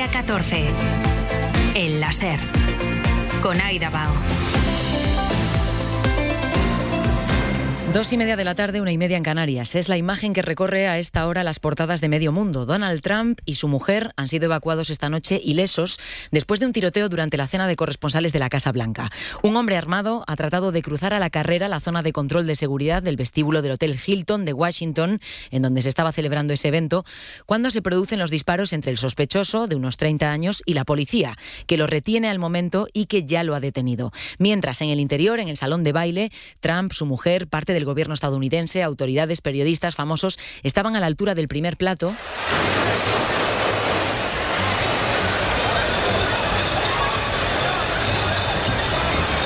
día 14. El láser. Con Aida Bao. 2:30 de la tarde, 1:30 en Canarias. Es la imagen que recorre a esta hora las portadas de medio mundo. Donald Trump y su mujer han sido evacuados esta noche ilesos después de un tiroteo durante la cena de corresponsales de la Casa Blanca. Un hombre armado ha tratado de cruzar a la carrera la zona de control de seguridad del vestíbulo del Hotel Hilton de Washington, en donde se estaba celebrando ese evento, cuando se producen los disparos entre el sospechoso, de unos 30 años, y la policía, que lo retiene al momento y que ya lo ha detenido. Mientras, en el interior, en el salón de baile, Trump, su mujer, parte del gobierno estadounidense, autoridades, periodistas, famosos, estaban a la altura del primer plato.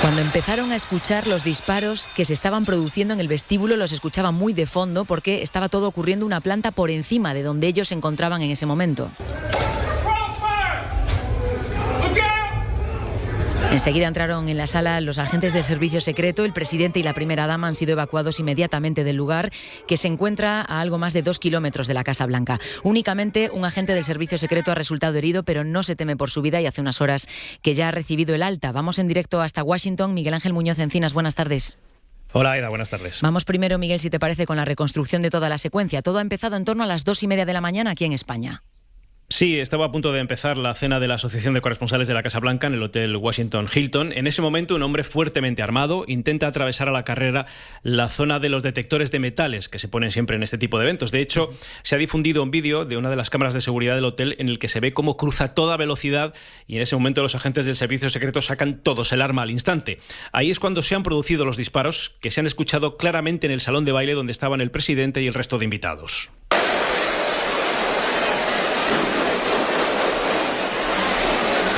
Cuando empezaron a escuchar los disparos que se estaban produciendo en el vestíbulo, los escuchaban muy de fondo porque estaba todo ocurriendo una planta por encima de donde ellos se encontraban en ese momento. Enseguida entraron en la sala los agentes del servicio secreto. El presidente y la primera dama han sido evacuados inmediatamente del lugar, que se encuentra a algo más de 2 kilómetros de la Casa Blanca. Únicamente un agente del servicio secreto ha resultado herido, pero no se teme por su vida y hace unas horas que ya ha recibido el alta. Vamos en directo hasta Washington. Miguel Ángel Muñoz Encinas, buenas tardes. Hola, Aida, buenas tardes. Vamos primero, Miguel, si te parece, con la reconstrucción de toda la secuencia. Todo ha empezado en torno a las 2:30 de la mañana aquí en España. Sí, estaba a punto de empezar la cena de la Asociación de Corresponsales de la Casa Blanca en el Hotel Washington Hilton. En ese momento, un hombre fuertemente armado intenta atravesar a la carrera la zona de los detectores de metales que se ponen siempre en este tipo de eventos. De hecho, se ha difundido un vídeo de una de las cámaras de seguridad del hotel en el que se ve cómo cruza a toda velocidad y en ese momento los agentes del servicio secreto sacan todos el arma al instante. Ahí es cuando se han producido los disparos que se han escuchado claramente en el salón de baile donde estaban el presidente y el resto de invitados.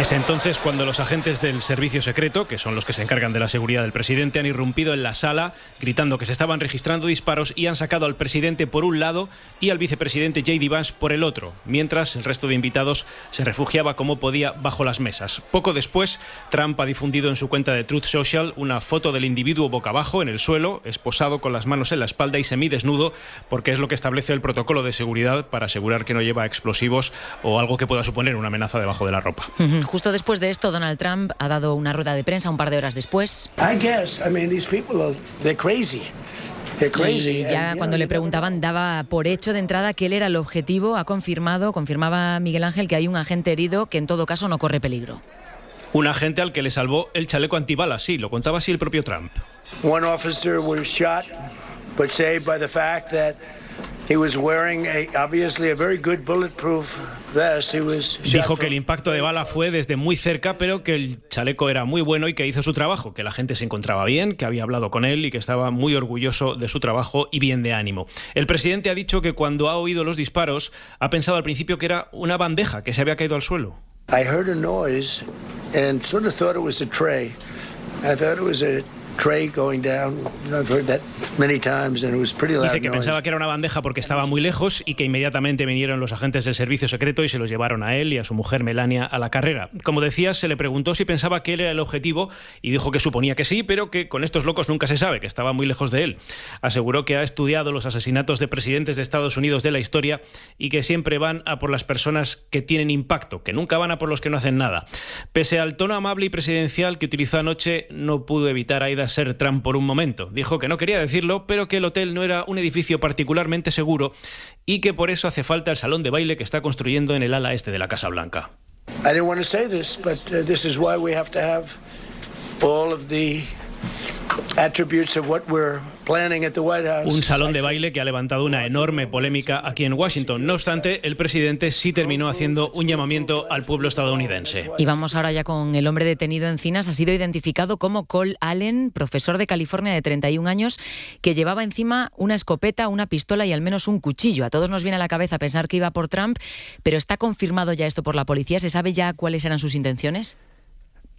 Es entonces cuando los agentes del servicio secreto, que son los que se encargan de la seguridad del presidente, han irrumpido en la sala gritando que se estaban registrando disparos y han sacado al presidente por un lado y al vicepresidente J.D. Vance por el otro, mientras el resto de invitados se refugiaba como podía bajo las mesas. Poco después, Trump ha difundido en su cuenta de Truth Social una foto del individuo boca abajo en el suelo, esposado con las manos en la espalda y semidesnudo, porque es lo que establece el protocolo de seguridad para asegurar que no lleva explosivos o algo que pueda suponer una amenaza debajo de la ropa. Justo después de esto, Donald Trump ha dado una rueda de prensa un par de horas después. Y ya cuando le preguntaban, daba por hecho de entrada que él era el objetivo. Confirmaba Miguel Ángel que hay un agente herido que en todo caso no corre peligro. Un agente al que le salvó el chaleco antibalas, sí, lo contaba así el propio Trump. One officer was shot, but saved by the fact that he was wearing obviously a very good bulletproof vest. Dijo que el impacto de bala fue desde muy cerca, pero que el chaleco era muy bueno y que hizo su trabajo, que la gente se encontraba bien, que había hablado con él y que estaba muy orgulloso de su trabajo y bien de ánimo. El presidente ha dicho que cuando ha oído los disparos ha pensado al principio que era una bandeja que se había caído al suelo. I heard a noise and sort of thought it was a tray. I thought it was a tray going down. I've heard that many times and it was pretty loud. Dice que pensaba que era una bandeja porque estaba muy lejos y que inmediatamente vinieron los agentes del servicio secreto y se los llevaron a él y a su mujer Melania a la carrera. Como decías, se le preguntó si pensaba que él era el objetivo y dijo que suponía que sí, pero que con estos locos nunca se sabe, que estaba muy lejos de él. Aseguró que ha estudiado los asesinatos de presidentes de Estados Unidos de la historia y que siempre van a por las personas que tienen impacto, que nunca van a por los que no hacen nada. Pese al tono amable y presidencial que utilizó anoche, no pudo evitar a ser Trump por un momento. Dijo que no quería decirlo, pero que el hotel no era un edificio particularmente seguro y que por eso hace falta el salón de baile que está construyendo en el ala este de la Casa Blanca. I didn't want to say this, but this is why we have to have all of the attributes of what we're planning at the White House. Un salón de baile que ha levantado una enorme polémica aquí en Washington. No obstante, el presidente sí terminó haciendo un llamamiento al pueblo estadounidense. Y vamos ahora ya con el hombre detenido en Encinas. Ha sido identificado como Cole Allen, profesor de California de 31 años, que llevaba encima una escopeta, una pistola y al menos un cuchillo. A todos nos viene a la cabeza pensar que iba por Trump, pero ¿está confirmado ya esto por la policía? ¿Se sabe ya cuáles eran sus intenciones?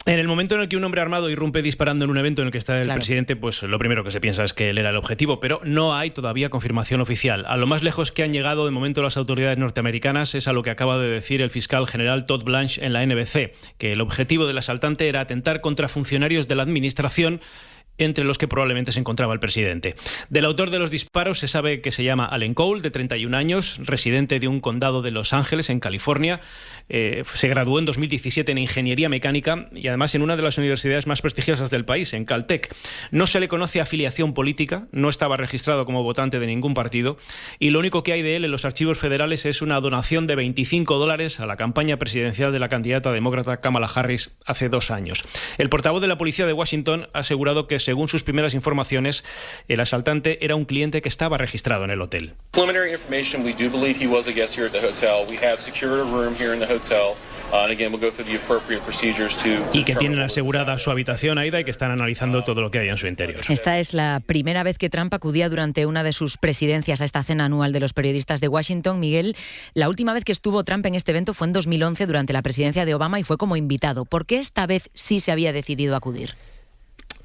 En el momento en el que un hombre armado irrumpe disparando en un evento en el que está el presidente, pues lo primero que se piensa es que él era el objetivo, pero no hay todavía confirmación oficial. A lo más lejos que han llegado de momento las autoridades norteamericanas es a lo que acaba de decir el fiscal general Todd Blanche en la NBC, que el objetivo del asaltante era atentar contra funcionarios de la administración entre los que probablemente se encontraba el presidente. Del autor de los disparos se sabe que se llama Allen Cole, de 31 años, residente de un condado de Los Ángeles, en California. Se graduó en 2017 en Ingeniería Mecánica y además en una de las universidades más prestigiosas del país, en Caltech. No se le conoce afiliación política, no estaba registrado como votante de ningún partido y lo único que hay de él en los archivos federales es una donación de $25 a la campaña presidencial de la candidata demócrata Kamala Harris hace 2 años. El portavoz de la policía de Washington ha asegurado que, según sus primeras informaciones, el asaltante era un cliente que estaba registrado en el hotel. Preliminary information, we do believe he was a guest here at the hotel. We have secured a room here in the hotel. And again, we'll go through the appropriate procedures to y que tienen asegurada su habitación, Aida, y que están analizando todo lo que hay en su interior. Esta es la primera vez que Trump acudía durante una de sus presidencias a esta cena anual de los periodistas de Washington. Miguel, la última vez que estuvo Trump en este evento fue en 2011 durante la presidencia de Obama y fue como invitado. ¿Por qué esta vez sí se había decidido acudir?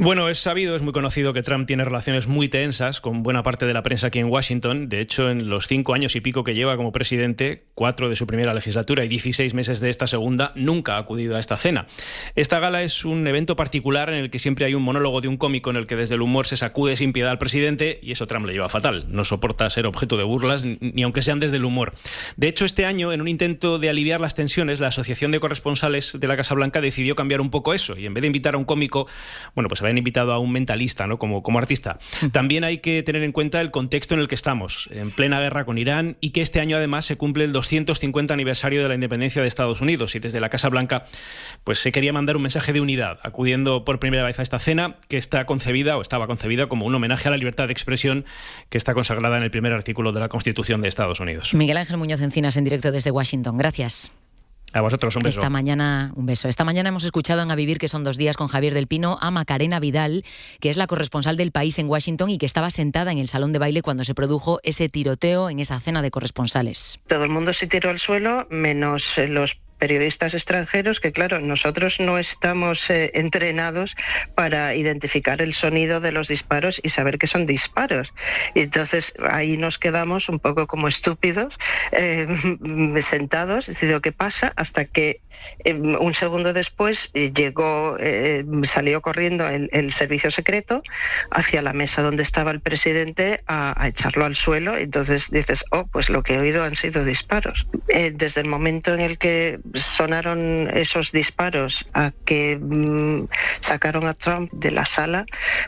Bueno, es sabido, es muy conocido que Trump tiene relaciones muy tensas con buena parte de la prensa aquí en Washington. De hecho, en los 5 años y pico que lleva como presidente, 4 de su primera legislatura y 16 meses de esta segunda, nunca ha acudido a esta cena. Esta gala es un evento particular en el que siempre hay un monólogo de un cómico en el que desde el humor se sacude sin piedad al presidente y eso Trump le lleva fatal. No soporta ser objeto de burlas, ni aunque sean desde el humor. De hecho, este año, en un intento de aliviar las tensiones, la Asociación de Corresponsales de la Casa Blanca decidió cambiar un poco eso y en vez de invitar a un cómico, bueno, pues habían invitado a un mentalista, ¿no? como artista. También hay que tener en cuenta el contexto en el que estamos, en plena guerra con Irán, y que este año además se cumple el 250 aniversario de la independencia de Estados Unidos, y desde la Casa Blanca pues se quería mandar un mensaje de unidad, acudiendo por primera vez a esta cena que estaba concebida como un homenaje a la libertad de expresión que está consagrada en el primer artículo de la Constitución de Estados Unidos. Miguel Ángel Muñoz Encinas, en directo desde Washington. Gracias. A vosotros, un beso. Un beso. Esta mañana hemos escuchado en A Vivir, que son 2 días, con Javier del Pino, a Macarena Vidal, que es la corresponsal del País en Washington y que estaba sentada en el salón de baile cuando se produjo ese tiroteo en esa cena de corresponsales. Todo el mundo se tiró al suelo, menos los periodistas extranjeros, que claro, nosotros no estamos entrenados para identificar el sonido de los disparos y saber que son disparos. Y entonces ahí nos quedamos un poco como estúpidos, sentados, diciendo ¿qué pasa? Hasta que un segundo después salió corriendo el servicio secreto hacia la mesa donde estaba el presidente a echarlo al suelo. Entonces dices, pues lo que he oído han sido disparos. Desde el momento en el que sonaron esos disparos a que sacaron a Trump de la sala,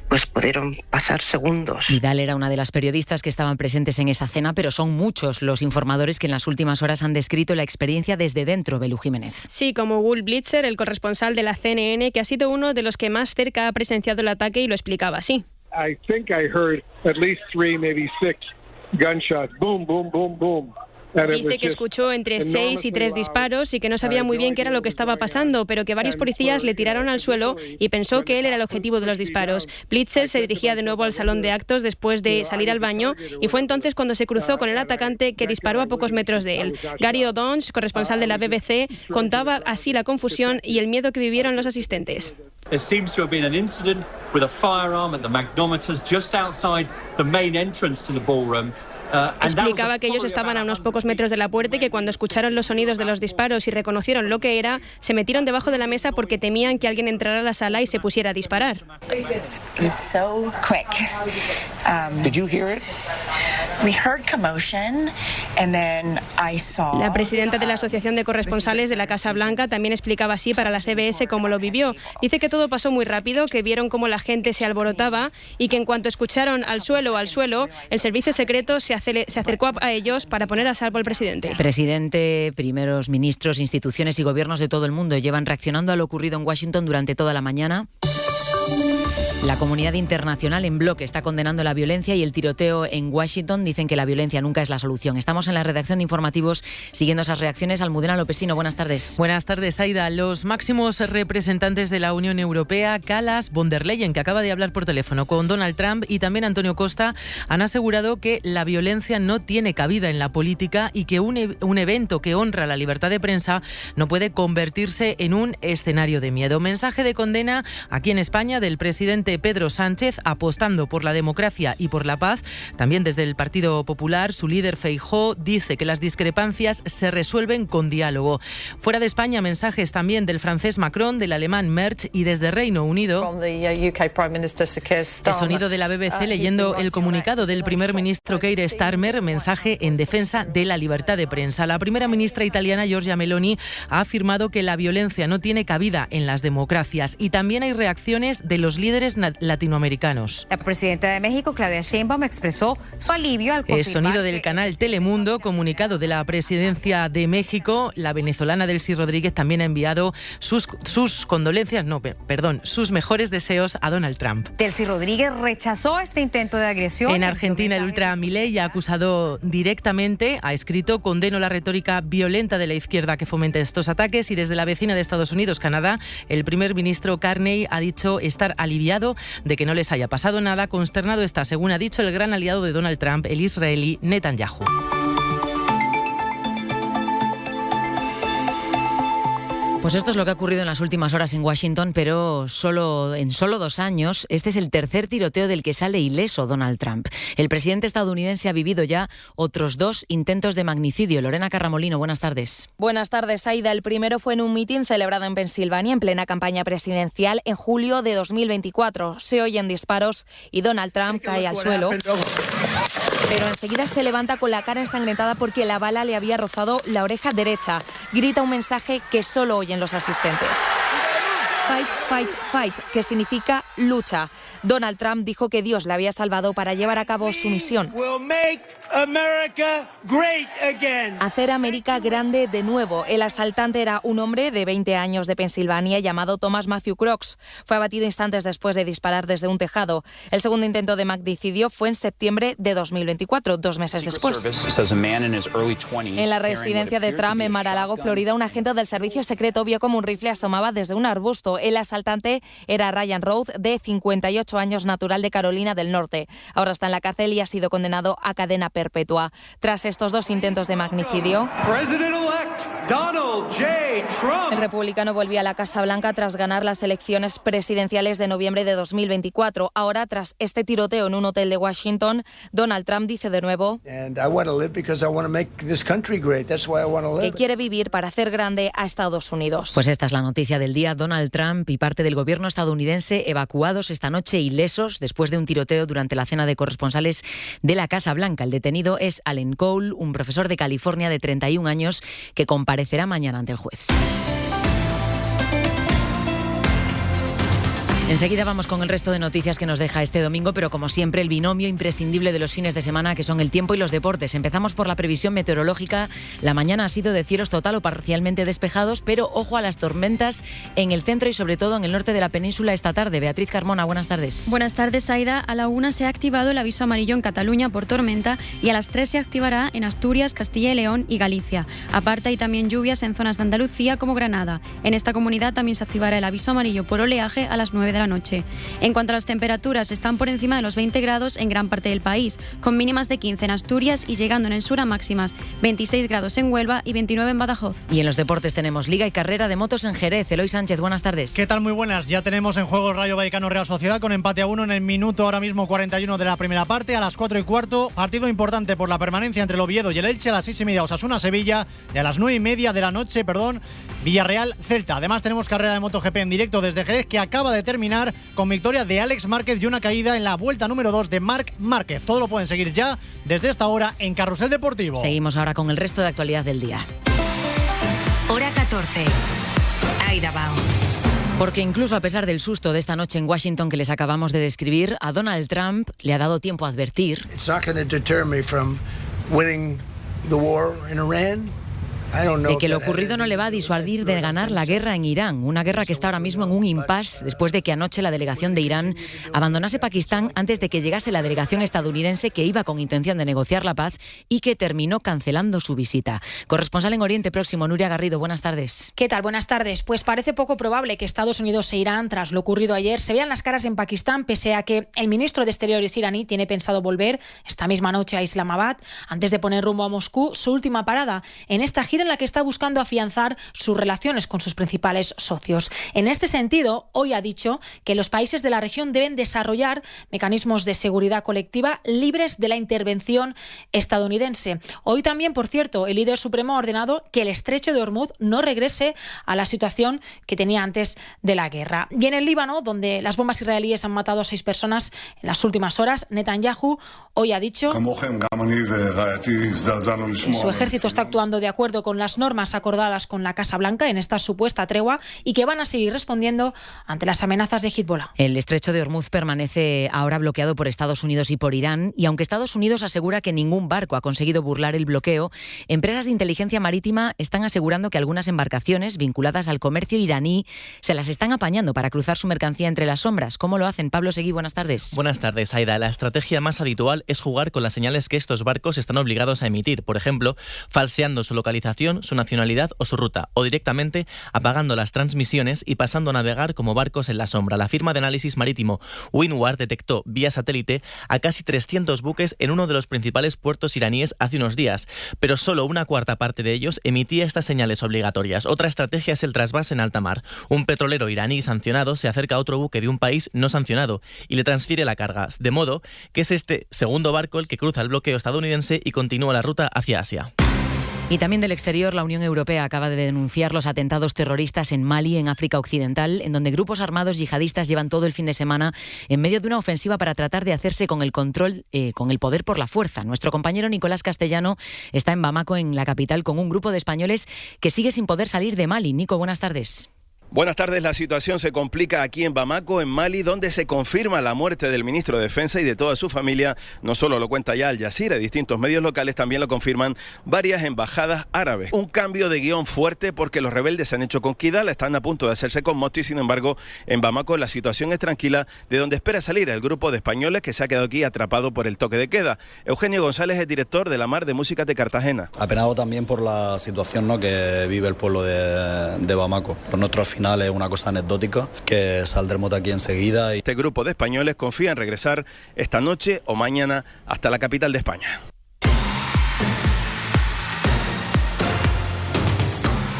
pues pudieron pasar segundos. Vidal era una de las periodistas que estaban presentes en esa cena, pero son muchos los informadores que en las últimas horas han descrito la experiencia desde dentro. Belú Jiménez. Sí, como Wolf Blitzer, el corresponsal de la CNN, que ha sido uno de los que más cerca ha presenciado el ataque y lo explicaba así. I think I heard at least 3, maybe 6 gunshots. Boom, boom, boom, boom. Dice que escuchó entre 6 y 3 disparos y que no sabía muy bien qué era lo que estaba pasando, pero que varios policías le tiraron al suelo y pensó que él era el objetivo de los disparos. Blitzer se dirigía de nuevo al salón de actos después de salir al baño y fue entonces cuando se cruzó con el atacante, que disparó a pocos metros de él. Gary O'Donnell, corresponsal de la BBC, contaba así la confusión y el miedo que vivieron los asistentes. There seems to have been an incident with a firearm at the Magnometers just outside the main entrance to the ballroom. Explicaba que ellos estaban a unos pocos metros de la puerta y que cuando escucharon los sonidos de los disparos y reconocieron lo que era, se metieron debajo de la mesa porque temían que alguien entrara a la sala y se pusiera a disparar. La presidenta de la Asociación de Corresponsales de la Casa Blanca también explicaba así para la CBS cómo lo vivió. Dice que todo pasó muy rápido, que vieron cómo la gente se alborotaba y que en cuanto escucharon al suelo, el servicio secreto se acercó a ellos para poner a salvo al presidente. Presidente, primeros ministros, instituciones y gobiernos de todo el mundo llevan reaccionando a lo ocurrido en Washington durante toda la mañana. La comunidad internacional en bloque está condenando la violencia y el tiroteo en Washington. Dicen que la violencia nunca es la solución. Estamos en la redacción de informativos siguiendo esas reacciones. Almudena Lopesino, buenas tardes. Buenas tardes, Aida. Los máximos representantes de la Unión Europea, Kallas, von der Leyen, que acaba de hablar por teléfono con Donald Trump, y también Antonio Costa, han asegurado que la violencia no tiene cabida en la política y que un evento que honra la libertad de prensa no puede convertirse en un escenario de miedo. Mensaje de condena aquí en España del presidente presidente Pedro Sánchez, apostando por la democracia y por la paz. También desde el Partido Popular, su líder Feijóo dice que las discrepancias se resuelven con diálogo. Fuera de España, mensajes también del francés Macron, del alemán Merz y desde Reino Unido. El sonido de la BBC leyendo el comunicado del primer ministro Keir Starmer, mensaje en defensa de la libertad de prensa. La primera ministra italiana Giorgia Meloni ha afirmado que la violencia no tiene cabida en las democracias, y también hay reacciones de los líderes latinoamericanos. La presidenta de México, Claudia Sheinbaum, expresó su alivio al confirmar... El sonido del canal Telemundo, comunicado de la presidencia de México. La venezolana Delcy Rodríguez también ha enviado sus mejores deseos a Donald Trump. Delcy Rodríguez rechazó este intento de agresión. En Argentina, el ultra Milei ha acusado directamente, ha escrito: condeno la retórica violenta de la izquierda que fomenta estos ataques. Y desde la vecina de Estados Unidos, Canadá, el primer ministro Carney ha dicho estar aliviado de que no les haya pasado nada. Consternado está, según ha dicho el gran aliado de Donald Trump, el israelí Netanyahu. Pues esto es lo que ha ocurrido en las últimas horas en Washington, pero en solo 2 años, este es el tercer tiroteo del que sale ileso Donald Trump. El presidente estadounidense ha vivido ya otros 2 intentos de magnicidio. Lorena Carramolino, buenas tardes. Buenas tardes, Aida. El primero fue en un mitin celebrado en Pensilvania en plena campaña presidencial en julio de 2024. Se oyen disparos y Donald Trump cae al suelo. Pero enseguida se levanta con la cara ensangrentada porque la bala le había rozado la oreja derecha. Grita un mensaje que solo oyen los asistentes. Fight, fight, fight, que significa lucha. Donald Trump dijo que Dios le había salvado para llevar a cabo su misión. Hacer América grande de nuevo. El asaltante era un hombre de 20 años de Pensilvania llamado Thomas Matthew Crooks. Fue abatido instantes después de disparar desde un tejado. El segundo intento de magnicidio fue en septiembre de 2024, 2 meses después. En la residencia de Trump en Mar-a-Lago, Florida, un agente del servicio secreto vio como un rifle asomaba desde un arbusto. El asaltante era Ryan Roth, de 58 años, natural de Carolina del Norte. Ahora está en la cárcel y ha sido condenado a cadena perpetua. Tras estos 2 intentos de magnicidio, el republicano volvía a la Casa Blanca tras ganar las elecciones presidenciales de noviembre de 2024. Ahora, tras este tiroteo en un hotel de Washington, Donald Trump dice de nuevo que quiere vivir para hacer grande a Estados Unidos. Pues esta es la noticia del día. Donald Trump y parte del gobierno estadounidense evacuados esta noche ilesos después de un tiroteo durante la cena de corresponsales de la Casa Blanca. El detenido es Allen Cole, un profesor de California de 31 años que comparecerá mañana ante el juez. Enseguida vamos con el resto de noticias que nos deja este domingo, pero como siempre el binomio imprescindible de los fines de semana, que son el tiempo y los deportes. Empezamos por la previsión meteorológica. La mañana ha sido de cielos total o parcialmente despejados, pero ojo a las tormentas en el centro y sobre todo en el norte de la península esta tarde. Beatriz Carmona, buenas tardes. Buenas tardes, Aida. A la 1 se ha activado el aviso amarillo en Cataluña por tormenta y a las 3 se activará en Asturias, Castilla y León y Galicia. Aparte hay también lluvias en zonas de Andalucía como Granada. En esta comunidad también se activará el aviso amarillo por oleaje a las 9 de la noche. En cuanto a las temperaturas, están por encima de los 20 grados en gran parte del país, con mínimas de 15 en Asturias y llegando en el sur a máximas, 26 grados en Huelva y 29 en Badajoz. Y en los deportes tenemos Liga y Carrera de Motos en Jerez. Eloy Sánchez, buenas tardes. ¿Qué tal? Muy buenas. Ya tenemos en juego el Rayo Vallecano Real Sociedad con empate a 1 en el minuto ahora mismo 41 de la primera parte. A las 4:15, partido importante por la permanencia entre el Oviedo y el Elche. A las 6:30, Osasuna-Sevilla. Y a las 9:30 de la noche, Villarreal-Celta. Además tenemos carrera de MotoGP en directo desde Jerez, que acaba de terminar con victoria de Alex Márquez y una caída en la vuelta número 2 de Marc Márquez. Todo lo pueden seguir ya desde esta hora en Carrusel Deportivo. Seguimos ahora con el resto de actualidad del día. Hora 14. Aida Bao. Porque incluso a pesar del susto de esta noche en Washington que les acabamos de describir, a Donald Trump le ha dado tiempo a advertir. It's not going to deter me from winning the war in Iran. De que lo ocurrido no le va a disuadir de ganar la guerra en Irán, una guerra que está ahora mismo en un impasse después de que anoche la delegación de Irán abandonase Pakistán antes de que llegase la delegación estadounidense que iba con intención de negociar la paz y que terminó cancelando su visita. Corresponsal en Oriente Próximo, Nuria Garrido, buenas tardes. ¿Qué tal? Buenas tardes. Pues parece poco probable que Estados Unidos e Irán, tras lo ocurrido ayer, se vean las caras en Pakistán, pese a que el ministro de Exteriores iraní tiene pensado volver esta misma noche a Islamabad antes de poner rumbo a Moscú, su última parada en esta gira manera en la que está buscando afianzar sus relaciones con sus principales socios. En este sentido, hoy ha dicho que los países de la región deben desarrollar mecanismos de seguridad colectiva libres de la intervención estadounidense. Hoy también, por cierto, el líder supremo ha ordenado que el estrecho de Hormuz no regrese a la situación que tenía antes de la guerra. Y en el Líbano, donde las bombas israelíes han matado a 6 personas en las últimas horas, Netanyahu hoy ha dicho que su ejército está actuando de acuerdo con las normas acordadas con la Casa Blanca en esta supuesta tregua y que van a seguir respondiendo ante las amenazas de Hezbollah. El estrecho de Hormuz permanece ahora bloqueado por Estados Unidos y por Irán, y aunque Estados Unidos asegura que ningún barco ha conseguido burlar el bloqueo, empresas de inteligencia marítima están asegurando que algunas embarcaciones vinculadas al comercio iraní se las están apañando para cruzar su mercancía entre las sombras. ¿Cómo lo hacen? Pablo Seguí, buenas tardes. Buenas tardes, Aida. La estrategia más habitual es jugar con las señales que estos barcos están obligados a emitir, por ejemplo, falseando su localización, su nacionalidad o su ruta, o directamente apagando las transmisiones y pasando a navegar como barcos en la sombra. La firma de análisis marítimo Windward detectó vía satélite a casi 300 buques en uno de los principales puertos iraníes hace unos días, pero solo una cuarta parte de ellos emitía estas señales obligatorias. Otra estrategia es el trasvase en alta mar. Un petrolero iraní sancionado se acerca a otro buque de un país no sancionado y le transfiere la carga, de modo que es este segundo barco el que cruza el bloqueo estadounidense y continúa la ruta hacia Asia. Y también del exterior, la Unión Europea acaba de denunciar los atentados terroristas en Mali, en África Occidental, en donde grupos armados yihadistas llevan todo el fin de semana en medio de una ofensiva para tratar de hacerse con el control, con el poder por la fuerza. Nuestro compañero Nicolás Castellano está en Bamako, en la capital, con un grupo de españoles que sigue sin poder salir de Mali. Nico, buenas tardes. Buenas tardes. La situación se complica aquí en Bamako, en Mali, donde se confirma la muerte del ministro de Defensa y de toda su familia. No solo lo cuenta ya Al Jazeera, distintos medios locales también lo confirman varias embajadas árabes. Un cambio de guión fuerte porque los rebeldes se han hecho con Kidal, están a punto de hacerse con Mopti. Sin embargo, en Bamako la situación es tranquila, de donde espera salir el grupo de españoles que se ha quedado aquí atrapado por el toque de queda. Eugenio González es director de la Mar de Música de Cartagena. Apenado también por la situación, ¿no?, que vive el pueblo de Bamako. Nuestro final es una cosa anecdótica, que saldremos de aquí enseguida. Este grupo de españoles confía en regresar esta noche o mañana hasta la capital de España.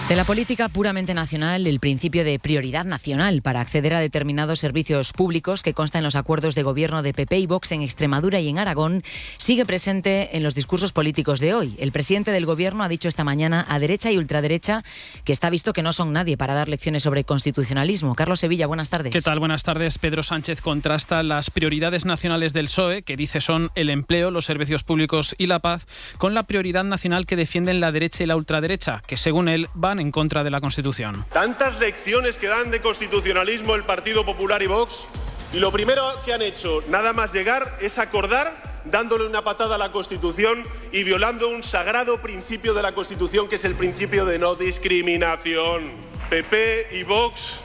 De la política puramente nacional, el principio de prioridad nacional para acceder a determinados servicios públicos que consta en los acuerdos de gobierno de PP y Vox en Extremadura y en Aragón sigue presente en los discursos políticos de hoy. El presidente del gobierno ha dicho esta mañana a derecha y ultraderecha que está visto que no son nadie para dar lecciones sobre constitucionalismo. Carlos Sevilla, buenas tardes. ¿Qué tal? Buenas tardes. Pedro Sánchez contrasta las prioridades nacionales del PSOE, que dice son el empleo, los servicios públicos y la paz, con la prioridad nacional que defienden la derecha y la ultraderecha, que según él van en contra de la Constitución. Tantas lecciones que dan de constitucionalismo el Partido Popular y Vox, y lo primero que han hecho, nada más llegar, es acordar dándole una patada a la Constitución y violando un sagrado principio de la Constitución, que es el principio de no discriminación. PP y Vox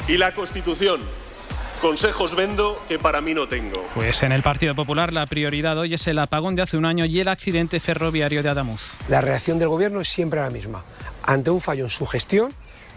y la Constitución. Consejos vendo que para mí no tengo. Pues en el Partido Popular la prioridad hoy es el apagón de hace un año y el accidente ferroviario de Adamuz. La reacción del Gobierno es siempre la misma. Ante un fallo en su gestión,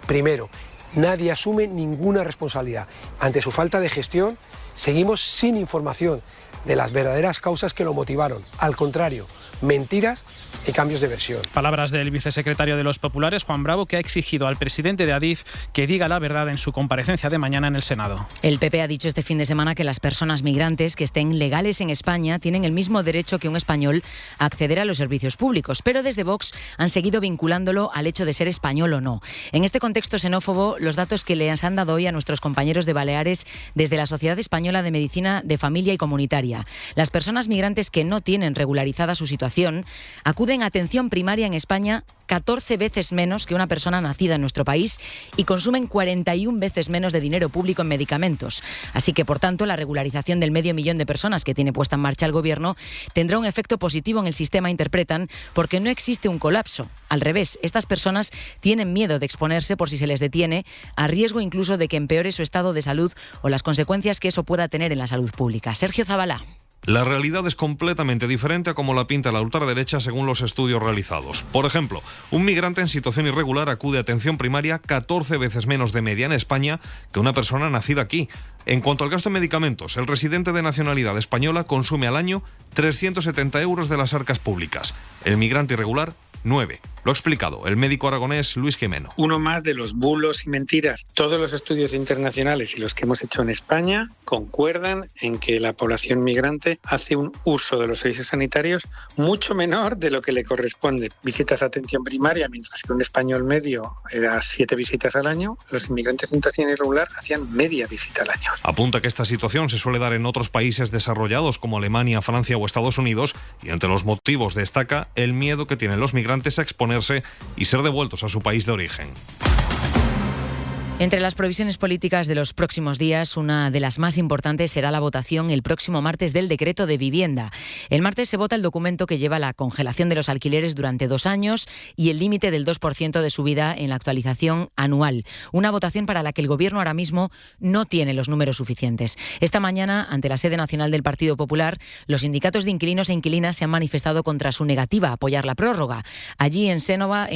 primero, nadie asume ninguna responsabilidad. Ante su falta de gestión, seguimos sin información de las verdaderas causas que lo motivaron. Al contrario, mentiras y cambios de versión. Palabras del vicesecretario de los Populares, Juan Bravo, que ha exigido al presidente de Adif que diga la verdad en su comparecencia de mañana en el Senado. El PP ha dicho este fin de semana que las personas migrantes que estén legales en España tienen el mismo derecho que un español a acceder a los servicios públicos, pero desde Vox han seguido vinculándolo al hecho de ser español o no. En este contexto xenófobo, los datos que les han dado hoy a nuestros compañeros de Baleares desde la Sociedad Española de Medicina de Familia y Comunitaria. Las personas migrantes que no tienen regularizada su situación acuden a atención primaria en España 14 veces menos que una persona nacida en nuestro país y consumen 41 veces menos de dinero público en medicamentos. Así que, por tanto, la regularización del 500.000 de personas que tiene puesta en marcha el Gobierno tendrá un efecto positivo en el sistema, interpretan, porque no existe un colapso. Al revés, estas personas tienen miedo de exponerse por si se les detiene, a riesgo incluso de que empeore su estado de salud o las consecuencias que eso pueda tener en la salud pública. Sergio Zavala. La realidad es completamente diferente a como la pinta la ultraderecha según los estudios realizados. Por ejemplo, un migrante en situación irregular acude a atención primaria 14 veces menos de media en España que una persona nacida aquí. En cuanto al gasto en medicamentos, el residente de nacionalidad española consume al año 370 euros de las arcas públicas. El migrante irregular, 9. Lo ha explicado el médico aragonés Luis Jimeno. Uno más de los bulos y mentiras. Todos los estudios internacionales y los que hemos hecho en España concuerdan en que la población migrante hace un uso de los servicios sanitarios mucho menor de lo que le corresponde. Visitas a atención primaria, mientras que un español medio era 7 visitas al año, los inmigrantes en situación irregular hacían media visita al año. Apunta que esta situación se suele dar en otros países desarrollados como Alemania, Francia o Estados Unidos, y entre los motivos destaca el miedo que tienen los migrantes a exponerse y ser devueltos a su país de origen. Entre las previsiones políticas de los próximos días, una de las más importantes será la votación el próximo martes del decreto de vivienda. El martes se vota el documento que lleva la congelación de los alquileres durante 2 años y el límite del 2% de subida en la actualización anual. Una votación para la que el Gobierno ahora mismo no tiene los números suficientes. Esta mañana, ante la sede nacional del Partido Popular, los sindicatos de inquilinos e inquilinas se han manifestado contra su negativa a apoyar la prórroga. Allí en Génova,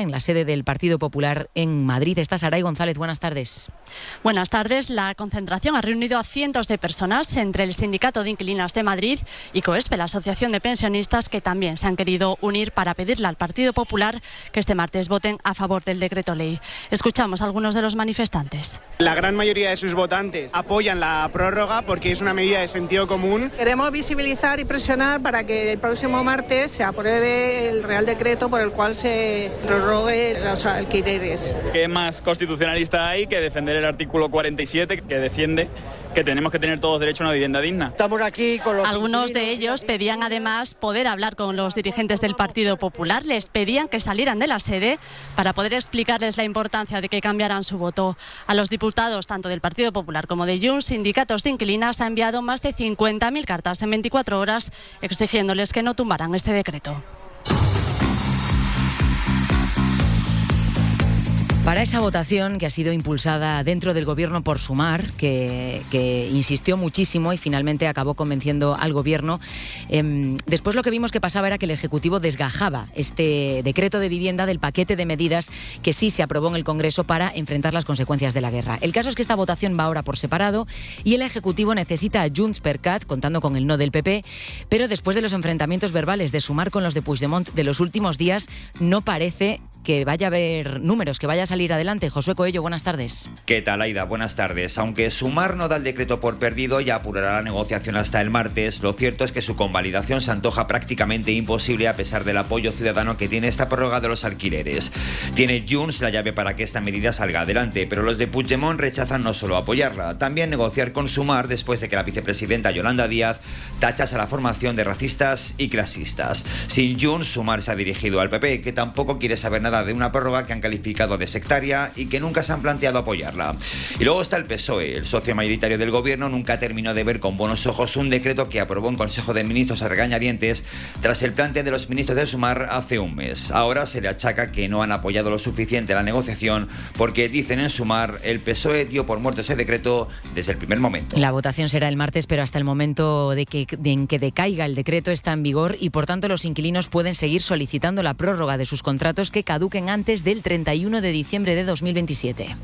en la sede del Partido Popular en Madrid, está Saray González. Buenas tardes. Buenas tardes. La concentración ha reunido a cientos de personas entre el Sindicato de Inquilinas de Madrid y COESPE, la Asociación de Pensionistas, que también se han querido unir para pedirle al Partido Popular que este martes voten a favor del decreto ley. Escuchamos a algunos de los manifestantes. La gran mayoría de sus votantes apoyan la prórroga porque es una medida de sentido común. Queremos visibilizar y presionar para que el próximo martes se apruebe el Real Decreto por el cual se prorrogue los alquileres. ¿Qué más constitucionalista hay que defender el artículo 47 que defiende que tenemos que tener todos derecho a una vivienda digna? Estamos aquí con los... Algunos de ellos pedían además poder hablar con los dirigentes del Partido Popular. Les pedían que salieran de la sede para poder explicarles la importancia de que cambiaran su voto. A los diputados tanto del Partido Popular como de Junts, sindicatos de inquilinas, ha enviado más de 50.000 cartas en 24 horas exigiéndoles que no tumbaran este decreto. Para esa votación que ha sido impulsada dentro del Gobierno por Sumar, que insistió muchísimo y finalmente acabó convenciendo al Gobierno, después lo que vimos que pasaba era que el Ejecutivo desgajaba este decreto de vivienda del paquete de medidas que sí se aprobó en el Congreso para enfrentar las consecuencias de la guerra. El caso es que esta votación va ahora por separado y el Ejecutivo necesita a Junts per Cat, contando con el no del PP, pero después de los enfrentamientos verbales de Sumar con los de Puigdemont de los últimos días, no parece que vaya a haber números, que vaya a salir adelante. Josué Coello, buenas tardes. ¿Qué tal, Aida? Buenas tardes. Aunque Sumar no da el decreto por perdido y apurará la negociación hasta el martes, lo cierto es que su convalidación se antoja prácticamente imposible a pesar del apoyo ciudadano que tiene esta prórroga de los alquileres. Tiene Junts la llave para que esta medida salga adelante, pero los de Puigdemont rechazan no solo apoyarla, también negociar con Sumar después de que la vicepresidenta Yolanda Díaz tachase a la formación de racistas y clasistas. Sin Junts, Sumar se ha dirigido al PP, que tampoco quiere saber nada de una prórroga que han calificado de sectaria y que nunca se han planteado apoyarla. Y luego está el PSOE. El socio mayoritario del Gobierno nunca terminó de ver con buenos ojos un decreto que aprobó en Consejo de Ministros a regañadientes tras el plante de los ministros de Sumar hace un mes. Ahora se le achaca que no han apoyado lo suficiente la negociación porque, dicen en Sumar, el PSOE dio por muerto ese decreto desde el primer momento. La votación será el martes, pero hasta el momento en que decaiga el decreto está en vigor y, por tanto, los inquilinos pueden seguir solicitando la prórroga de sus contratos que caduquen antes del 31 de diciembre de 2027.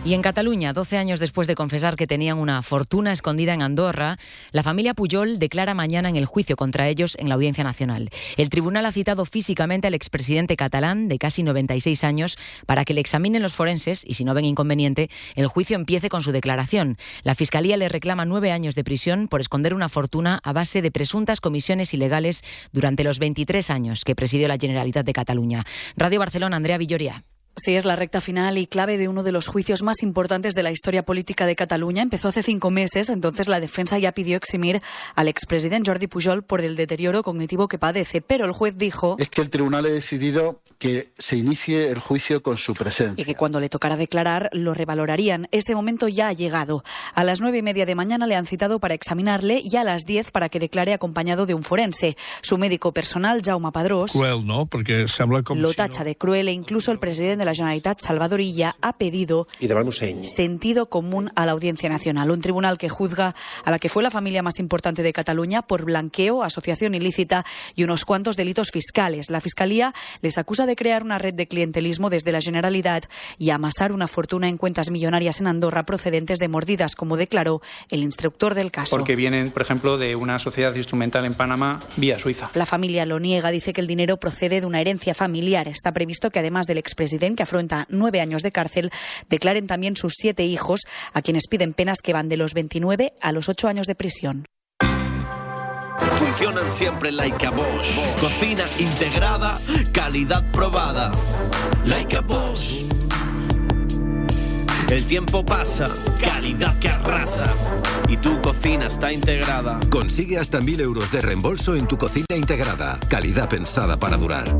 Y en Cataluña, 12 años después de confesar que tenían una fortuna escondida en Andorra, la familia Pujol declara mañana en el juicio contra ellos en la Audiencia Nacional. El tribunal ha citado físicamente al expresidente catalán, de casi 96 años, para que le examinen los forenses y, si no ven inconveniente, el juicio empiece con su declaración. La Fiscalía le reclama 9 años de prisión por esconder una fortuna a base de presuntas comisiones ilegales durante los 23 años que presidió la Generalitat de Cataluña. Radio Barcelona, Andrea Villoria. Sí, es la recta final y clave de uno de los juicios más importantes de la historia política de Cataluña. Empezó hace 5 meses, entonces la defensa ya pidió eximir al expresidente Jordi Pujol por el deterioro cognitivo que padece, pero el juez dijo... Es que el tribunal ha decidido que se inicie el juicio con su presencia. Y que cuando le tocara declarar lo revalorarían. Ese momento ya ha llegado. A las 9:30 de mañana le han citado para examinarle y a las 10 para que declare acompañado de un forense. Su médico personal, Jaume Padrós, cruel, ¿no? Porque se habla como lo tacha de cruel e incluso el presidente de la Generalitat, Salvador Illa, ha pedido sentido común a la Audiencia Nacional, un tribunal que juzga a la que fue la familia más importante de Cataluña por blanqueo, asociación ilícita y unos cuantos delitos fiscales. La Fiscalía les acusa de crear una red de clientelismo desde la Generalitat y amasar una fortuna en cuentas millonarias en Andorra procedentes de mordidas, como declaró el instructor del caso. Porque vienen, por ejemplo, de una sociedad instrumental en Panamá vía Suiza. La familia lo niega, dice que el dinero procede de una herencia familiar. Está previsto que además del expresidente, que afronta 9 años de cárcel, declaren también sus 7 hijos, a quienes piden penas que van de los 29 a los 8 años de prisión. Funcionan siempre like a Bosch. Cocina integrada, calidad probada. Like a Bosch. El tiempo pasa, calidad que arrasa. Y tu cocina está integrada. Consigue hasta 1.000 euros de reembolso en tu cocina integrada. Calidad pensada para durar.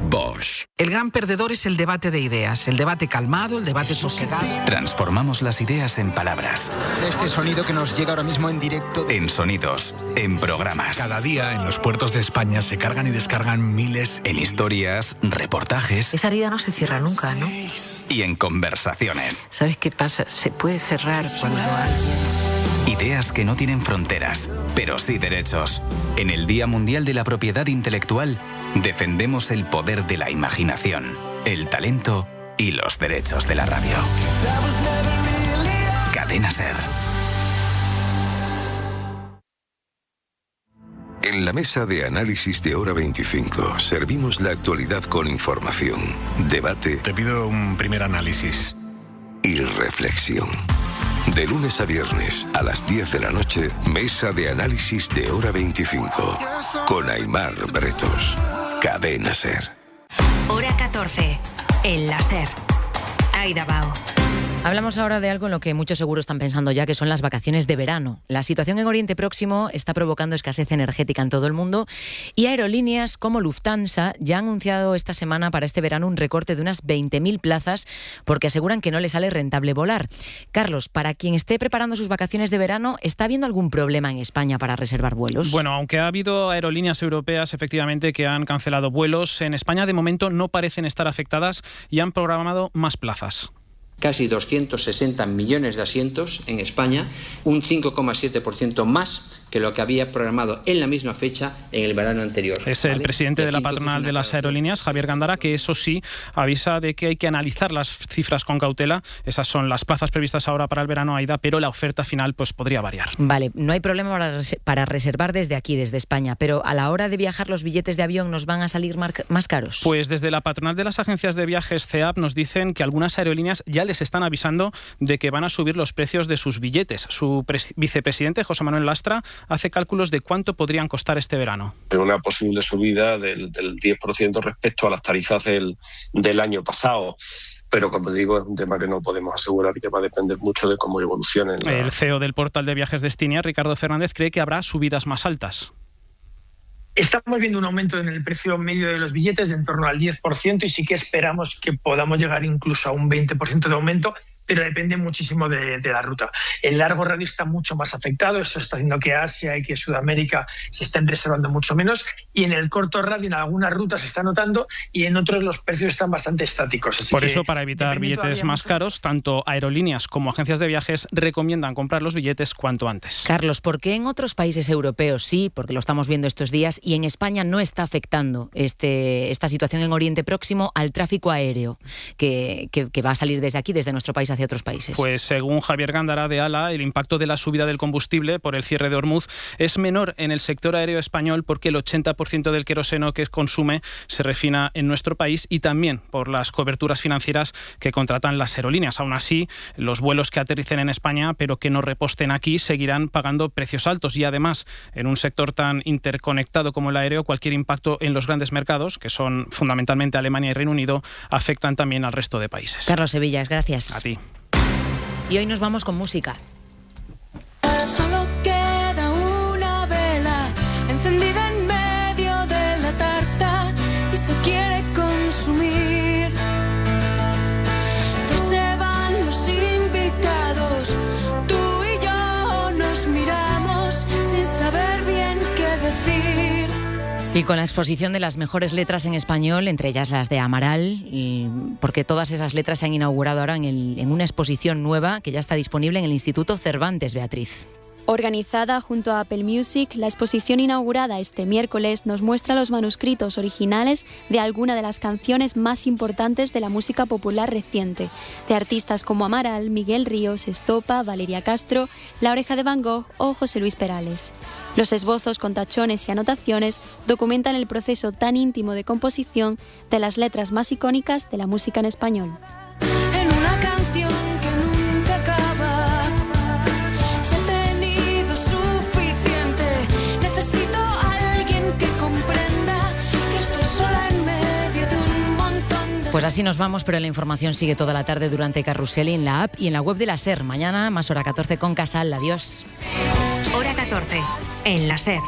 Bosch. El gran perdedor es el debate de ideas, el debate calmado, el debate sosegado. Transformamos las ideas en palabras. Este sonido que nos llega ahora mismo en directo. En sonidos, en programas. Cada día en los puertos de España se cargan y descargan miles. En historias, reportajes. Esa herida no se cierra nunca, ¿no? Y en conversaciones. ¿Sabes qué pasa? Se puede cerrar cuando alguien... Ideas que no tienen fronteras, pero sí derechos. En el Día Mundial de la Propiedad Intelectual, defendemos el poder de la imaginación, el talento y los derechos de la radio. Cadena SER. En la mesa de análisis de Hora 25 servimos la actualidad con información, debate. Te pido un primer análisis. Y reflexión. De lunes a viernes a las 10 de la noche, mesa de análisis de Hora 25. Con Aimar Bretos. Cadena SER. Hora 14. El láser. Aida Bao. Hablamos ahora de algo en lo que muchos seguro están pensando ya, que son las vacaciones de verano. La situación en Oriente Próximo está provocando escasez energética en todo el mundo y aerolíneas como Lufthansa ya han anunciado esta semana para este verano un recorte de unas 20.000 plazas porque aseguran que no les sale rentable volar. Carlos, para quien esté preparando sus vacaciones de verano, ¿está habiendo algún problema en España para reservar vuelos? Bueno, aunque ha habido aerolíneas europeas efectivamente que han cancelado vuelos, en España de momento no parecen estar afectadas y han programado más plazas. Casi 260 millones de asientos en España, un 5,7% más que lo que había programado en la misma fecha en el verano anterior. Es el presidente de la patronal de las aerolíneas, Javier Gándara, que eso sí avisa de que hay que analizar las cifras con cautela. Esas son las plazas previstas ahora para el verano, Aida, pero la oferta final pues podría variar. Vale, no hay problema para reservar desde aquí, desde España, pero a la hora de viajar los billetes de avión nos van a salir más caros. Pues desde la patronal de las agencias de viajes CEAP nos dicen que algunas aerolíneas ya les están avisando de que van a subir los precios de sus billetes. Su vicepresidente, José Manuel Lastra, hace cálculos de cuánto podrían costar este verano. Una posible subida del 10% respecto a las tarifas del año pasado. Pero, como digo, es un tema que no podemos asegurar y que va a depender mucho de cómo evolucionen. El CEO del portal de viajes Destinia, Ricardo Fernández, cree que habrá subidas más altas. Estamos viendo un aumento en el precio medio de los billetes de en torno al 10% y sí que esperamos que podamos llegar incluso a un 20% de aumento, pero depende muchísimo de la ruta. El largo radio está mucho más afectado, eso está haciendo que Asia y que Sudamérica se estén reservando mucho menos, y en el corto radio en algunas rutas se está notando y en otros los precios están bastante estáticos. Así Por eso, para evitar billetes más caros, tanto aerolíneas como agencias de viajes recomiendan comprar los billetes cuanto antes. Carlos, ¿por qué en otros países europeos sí, porque lo estamos viendo estos días, y en España no está afectando esta situación en Oriente Próximo al tráfico aéreo que va a salir desde aquí, desde nuestro país hacia otros países? Pues según Javier Gándara de ALA, el impacto de la subida del combustible por el cierre de Hormuz es menor en el sector aéreo español porque el 80% del queroseno que consume se refina en nuestro país y también por las coberturas financieras que contratan las aerolíneas. Aún así, los vuelos que aterricen en España pero que no reposten aquí seguirán pagando precios altos y además en un sector tan interconectado como el aéreo, cualquier impacto en los grandes mercados, que son fundamentalmente Alemania y Reino Unido, afectan también al resto de países. Carlos Sevillas, gracias. A ti. Y hoy nos vamos con música. Solo queda una vela encendida en medio de la tarta y se quiere consumir. Ya se van los invitados, tú y yo nos miramos sin saber bien qué decir. Y con la exposición de las mejores letras en español, entre ellas las de Amaral, porque todas esas letras se han inaugurado ahora en una exposición nueva que ya está disponible en el Instituto Cervantes, Beatriz. Organizada junto a Apple Music, la exposición inaugurada este miércoles nos muestra los manuscritos originales de algunas de las canciones más importantes de la música popular reciente, de artistas como Amaral, Miguel Ríos, Estopa, Valeria Castro, La Oreja de Van Gogh o José Luis Perales. Los esbozos con tachones y anotaciones documentan el proceso tan íntimo de composición de las letras más icónicas de la música en español. En una canción que nunca acaba, ya he tenido suficiente. Necesito a alguien que comprenda que estoy sola en medio de un montón de... Pues así nos vamos, pero la información sigue toda la tarde durante Carrusel, en la app y en la web de la SER. Mañana más hora 14 con Casal. Adiós. Hora 14 en la SER.